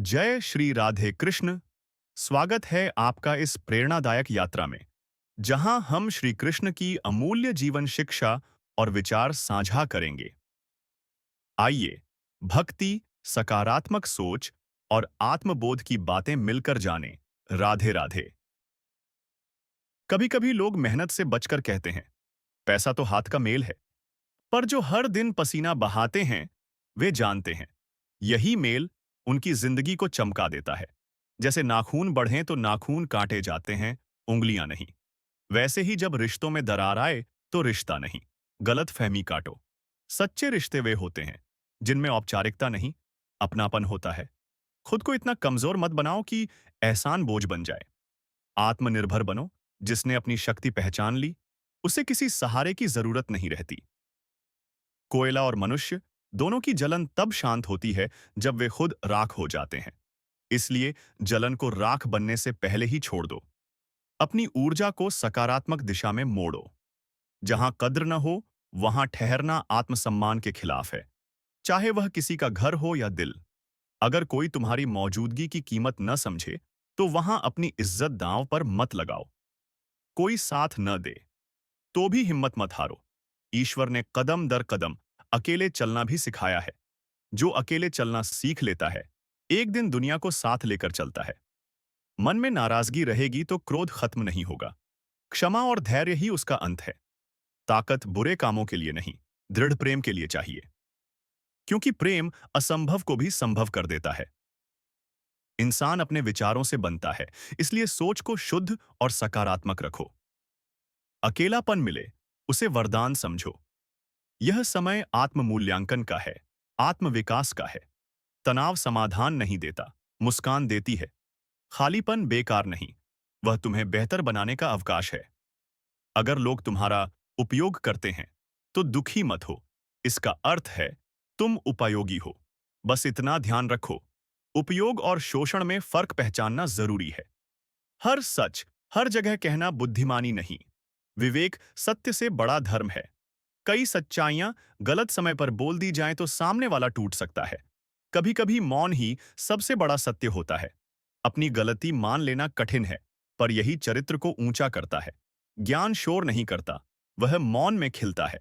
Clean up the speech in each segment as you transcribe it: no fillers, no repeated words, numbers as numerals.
जय श्री राधे कृष्ण। स्वागत है आपका इस प्रेरणादायक यात्रा में, जहां हम श्री कृष्ण की अमूल्य जीवन शिक्षा और विचार साझा करेंगे। आइए, भक्ति, सकारात्मक सोच और आत्मबोध की बातें मिलकर जानें। राधे राधे। कभी-कभी लोग मेहनत से बचकर कहते हैं, पैसा तो हाथ का मेल है, पर जो हर दिन पसीना बहाते हैं, वे जानते हैं, यही मेल उनकी जिंदगी को चमका देता है। जैसे नाखून बढ़ें तो नाखून काटे जाते हैं, उंगलियां नहीं। वैसे ही जब रिश्तों में दरार आए तो रिश्ता नहीं, गलत फहमी काटो। सच्चे रिश्ते वे होते हैं जिनमें औपचारिकता नहीं, अपनापन होता है। खुद को इतना कमजोर मत बनाओ कि एहसान बोझ बन जाए। आत्मनिर्भर बनो। जिसने अपनी शक्ति पहचान ली, उसे किसी सहारे की जरूरत नहीं रहती। कोयला और मनुष्य दोनों की जलन तब शांत होती है जब वे खुद राख हो जाते हैं। इसलिए जलन को राख बनने से पहले ही छोड़ दो। अपनी ऊर्जा को सकारात्मक दिशा में मोड़ो। जहां कद्र न हो, वहां ठहरना आत्मसम्मान के खिलाफ है, चाहे वह किसी का घर हो या दिल। अगर कोई तुम्हारी मौजूदगी की कीमत न समझे, तो वहां अपनी इज्जत दांव पर मत लगाओ। कोई साथ न दे, तो भी हिम्मत मत हारो। ईश्वर ने कदम दर कदम अकेले चलना भी सिखाया है। जो अकेले चलना सीख लेता है, एक दिन दुनिया को साथ लेकर चलता है। मन में नाराजगी रहेगी तो क्रोध खत्म नहीं होगा। क्षमा और धैर्य ही उसका अंत है। ताकत बुरे कामों के लिए नहीं, दृढ़ प्रेम के लिए चाहिए। क्योंकि प्रेम असंभव को भी संभव कर देता है। इंसान अपने विचारों से बनता है, इसलिए सोच को शुद्ध और सकारात्मक रखो। अकेलापन मिले, उसे वरदान समझो। यह समय आत्म-मूल्यांकन का है, आत्म-विकास का है। तनाव समाधान नहीं देता, मुस्कान देती है। खालीपन बेकार नहीं, वह तुम्हें बेहतर बनाने का अवकाश है। अगर लोग तुम्हारा उपयोग करते हैं, तो दुखी मत हो। इसका अर्थ है तुम उपयोगी हो। बस इतना ध्यान रखो, उपयोग और शोषण में फर्क पहचानना जरूरी है। हर सच हर जगह कहना बुद्धिमानी नहीं। विवेक सत्य से बड़ा धर्म है। कई सच्चाइयां गलत समय पर बोल दी जाएं तो सामने वाला टूट सकता है। कभी-कभी मौन ही सबसे बड़ा सत्य होता है। अपनी गलती मान लेना कठिन है, पर यही चरित्र को ऊंचा करता है। ज्ञान शोर नहीं करता, वह मौन में खिलता है।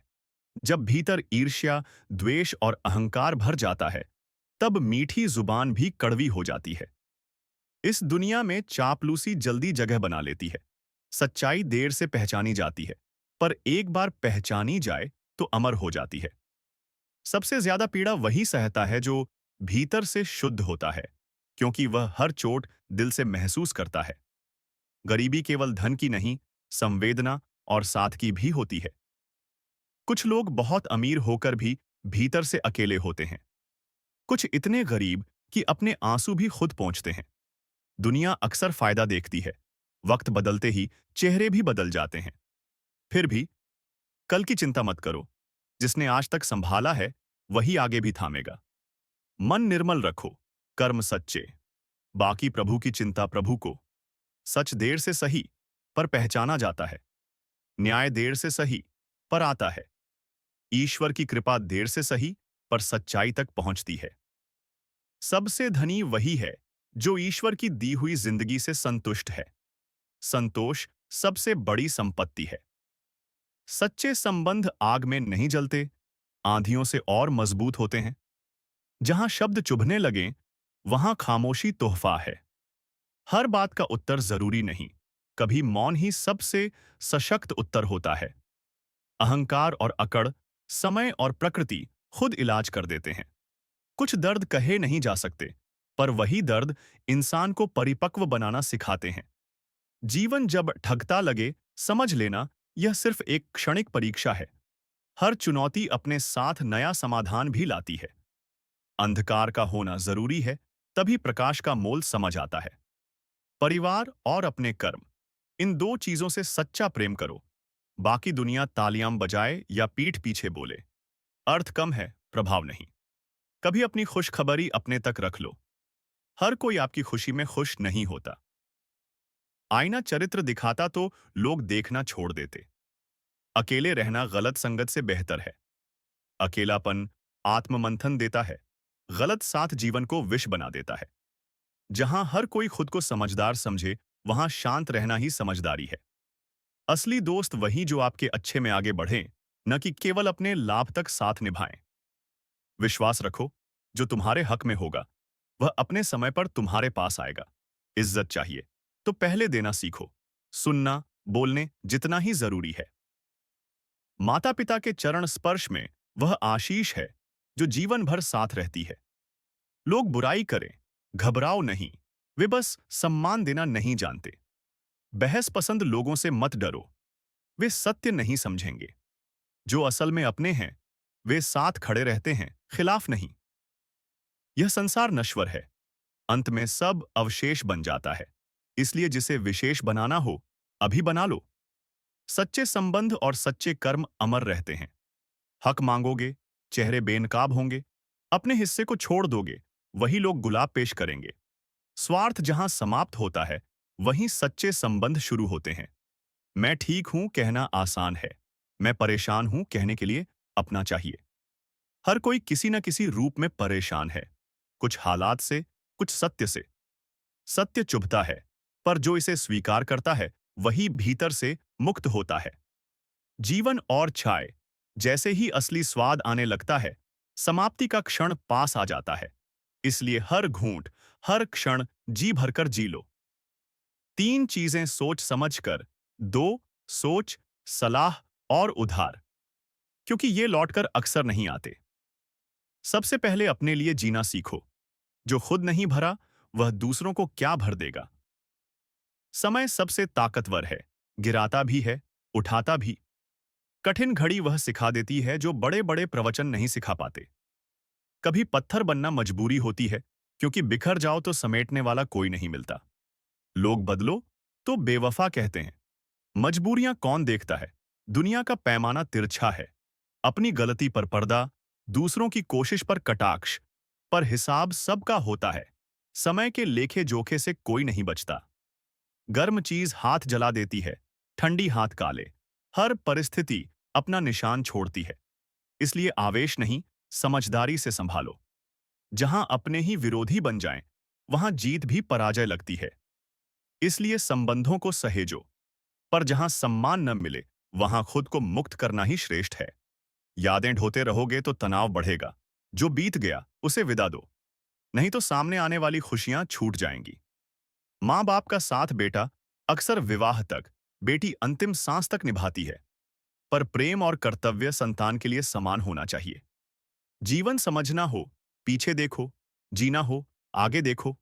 जब भीतर ईर्ष्या, द्वेष और अहंकार भर जाता है, तब मीठी जुबान भी कड़वी हो जाती है। इस दुनिया में चापलूसी जल्दी जगह बना लेती है। सच्चाई देर से पहचानी जाती है, पर एक बार पहचानी जाए तो अमर हो जाती है। सबसे ज्यादा पीड़ा वही सहता है जो भीतर से शुद्ध होता है, क्योंकि वह हर चोट दिल से महसूस करता है। गरीबी केवल धन की नहीं, संवेदना और सादगी भी होती है। कुछ लोग बहुत अमीर होकर भी भीतर से अकेले होते हैं। कुछ इतने गरीब कि अपने आंसू भी खुद पहुंचते हैं। दुनिया अक्सर फायदा देखती है, वक्त बदलते ही चेहरे भी बदल जाते हैं। फिर भी कल की चिंता मत करो। जिसने आज तक संभाला है, वही आगे भी थामेगा। मन निर्मल रखो, कर्म सच्चे, बाकी प्रभु की चिंता प्रभु को। सच देर से सही, पर पहचाना जाता है। न्याय देर से सही, पर आता है। ईश्वर की कृपा देर से सही, पर सच्चाई तक पहुंचती है। सबसे धनी वही है जो ईश्वर की दी हुई जिंदगी से संतुष्ट है। संतोष सबसे बड़ी संपत्ति है। सच्चे संबंध आग में नहीं जलते, आंधियों से और मजबूत होते हैं। जहां शब्द चुभने लगें, वहां खामोशी तोहफा है। हर बात का उत्तर जरूरी नहीं, कभी मौन ही सबसे सशक्त उत्तर होता है। अहंकार और अकड़, समय और प्रकृति खुद इलाज कर देते हैं। कुछ दर्द कहे नहीं जा सकते, पर वही दर्द इंसान को परिपक्व बनाना सिखाते हैं। जीवन जब ठगता लगे, समझ लेना यह सिर्फ एक क्षणिक परीक्षा है। हर चुनौती अपने साथ नया समाधान भी लाती है। अंधकार का होना जरूरी है, तभी प्रकाश का मोल समझ आता है। परिवार और अपने कर्म, इन दो चीजों से सच्चा प्रेम करो। बाकी दुनिया तालियां बजाए या पीठ पीछे बोले, अर्थ कम है, प्रभाव नहीं। कभी अपनी खुशखबरी अपने तक रख लो। हर कोई आपकी खुशी में खुश नहीं होता। आईना चरित्र दिखाता तो लोग देखना छोड़ देते। अकेले रहना गलत संगत से बेहतर है। अकेलापन आत्ममंथन देता है, गलत साथ जीवन को विष बना देता है। जहां हर कोई खुद को समझदार समझे, वहां शांत रहना ही समझदारी है। असली दोस्त वही जो आपके अच्छे में आगे बढ़े, न कि केवल अपने लाभ तक साथ निभाएं। विश्वास रखो, जो तुम्हारे हक में होगा वह अपने समय पर तुम्हारे पास आएगा। इज्जत चाहिए तो पहले देना सीखो। सुनना, बोलने जितना ही जरूरी है। माता पिता के चरण स्पर्श में वह आशीष है जो जीवन भर साथ रहती है। लोग बुराई करें, घबराओ नहीं, वे बस सम्मान देना नहीं जानते। बहस पसंद लोगों से मत डरो, वे सत्य नहीं समझेंगे। जो असल में अपने हैं, वे साथ खड़े रहते हैं, खिलाफ नहीं। यह संसार नश्वर है, अंत में सब अवशेष बन जाता है। इसलिए जिसे विशेष बनाना हो, अभी बना लो। सच्चे संबंध और सच्चे कर्म अमर रहते हैं। हक मांगोगे, चेहरे बेनकाब होंगे। अपने हिस्से को छोड़ दोगे, वही लोग गुलाब पेश करेंगे। स्वार्थ जहां समाप्त होता है, वहीं सच्चे संबंध शुरू होते हैं। मैं ठीक हूं कहना आसान है, मैं परेशान हूं कहने के लिए अपना चाहिए। हर कोई किसी न किसी रूप में परेशान है, कुछ हालात से, कुछ सत्य से। सत्य चुभता है, पर जो इसे स्वीकार करता है वही भीतर से मुक्त होता है। जीवन और चाय, जैसे ही असली स्वाद आने लगता है, समाप्ति का क्षण पास आ जाता है। इसलिए हर घूंट, हर क्षण जी भरकर जी लो। तीन चीजें सोच समझकर दो: सोच, सलाह और उधार, क्योंकि ये लौटकर अक्सर नहीं आते। सबसे पहले अपने लिए जीना सीखो। जो खुद नहीं भरा, वह दूसरों को क्या भर देगा। समय सबसे ताकतवर है, गिराता भी है, उठाता भी। कठिन घड़ी वह सिखा देती है जो बड़े बड़े प्रवचन नहीं सिखा पाते। कभी पत्थर बनना मजबूरी होती है, क्योंकि बिखर जाओ तो समेटने वाला कोई नहीं मिलता। लोग बदलो तो बेवफा कहते हैं। मजबूरियां कौन देखता है? दुनिया का पैमाना तिरछा है। अपनी गलती पर पर्दा, दूसरों की कोशिश पर कटाक्ष, पर हिसाब सबका होता है। समय के लेखे जोखे से कोई नहीं बचता। गर्म चीज हाथ जला देती है, ठंडी हाथ काले। हर परिस्थिति अपना निशान छोड़ती है। इसलिए आवेश नहीं, समझदारी से संभालो। जहां अपने ही विरोधी बन जाएं, वहां जीत भी पराजय लगती है। इसलिए संबंधों को सहेजो, पर जहां सम्मान न मिले, वहां खुद को मुक्त करना ही श्रेष्ठ है। यादें ढोते रहोगे तो तनाव बढ़ेगा। जो बीत गया उसे विदा दो, नहीं तो सामने आने वाली खुशियां छूट जाएंगी। माँ बाप का साथ बेटा अक्सर विवाह तक, बेटी अंतिम सांस तक निभाती है। पर प्रेम और कर्तव्य संतान के लिए समान होना चाहिए। जीवन समझना हो, पीछे देखो। जीना हो, आगे देखो।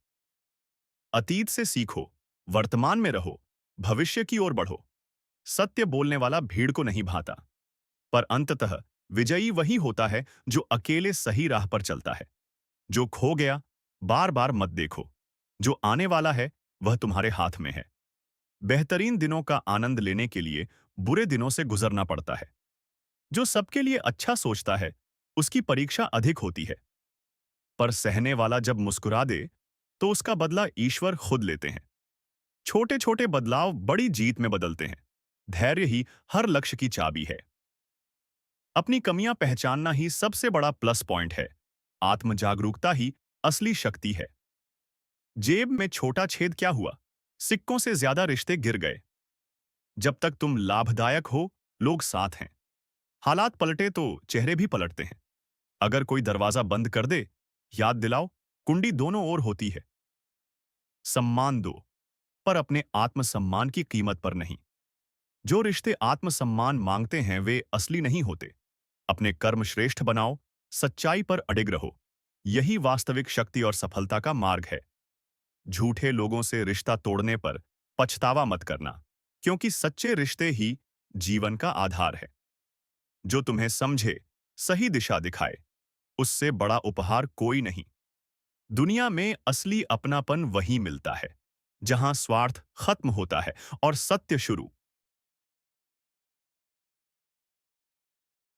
अतीत से सीखो, वर्तमान में रहो, भविष्य की ओर बढ़ो। सत्य बोलने वाला भीड़ को नहीं भाता, पर अंततः विजयी वही होता है जो अकेले सही राह पर चलता है। जो खो गया, बार बार मत देखो। जो आने वाला है, वह तुम्हारे हाथ में है। बेहतरीन दिनों का आनंद लेने के लिए बुरे दिनों से गुजरना पड़ता है। जो सबके लिए अच्छा सोचता है, उसकी परीक्षा अधिक होती है। पर सहने वाला जब मुस्कुरा दे, तो उसका बदला ईश्वर खुद लेते हैं। छोटे छोटे बदलाव बड़ी जीत में बदलते हैं। धैर्य ही हर लक्ष्य की चाबी है। अपनी कमियां पहचानना ही सबसे बड़ा प्लस पॉइंट है। आत्म जागरूकता ही असली शक्ति है। जेब में छोटा छेद क्या हुआ? सिक्कों से ज्यादा रिश्ते गिर गए। जब तक तुम लाभदायक हो, लोग साथ हैं। हालात पलटे तो चेहरे भी पलटते हैं। अगर कोई दरवाजा बंद कर दे, याद दिलाओ, कुंडी दोनों ओर होती है। सम्मान दो, पर अपने आत्मसम्मान की कीमत पर नहीं। जो रिश्ते आत्मसम्मान मांगते हैं, वे असली नहीं होते। अपने कर्म श्रेष्ठ बनाओ, सच्चाई पर अडिग रहो। यही वास्तविक शक्ति और सफलता का मार्ग है। झूठे लोगों से रिश्ता तोड़ने पर पछतावा मत करना, क्योंकि सच्चे रिश्ते ही जीवन का आधार है। जो तुम्हें समझे, सही दिशा दिखाए, उससे बड़ा उपहार कोई नहीं। दुनिया में असली अपनापन वही मिलता है, जहां स्वार्थ खत्म होता है और सत्य शुरू।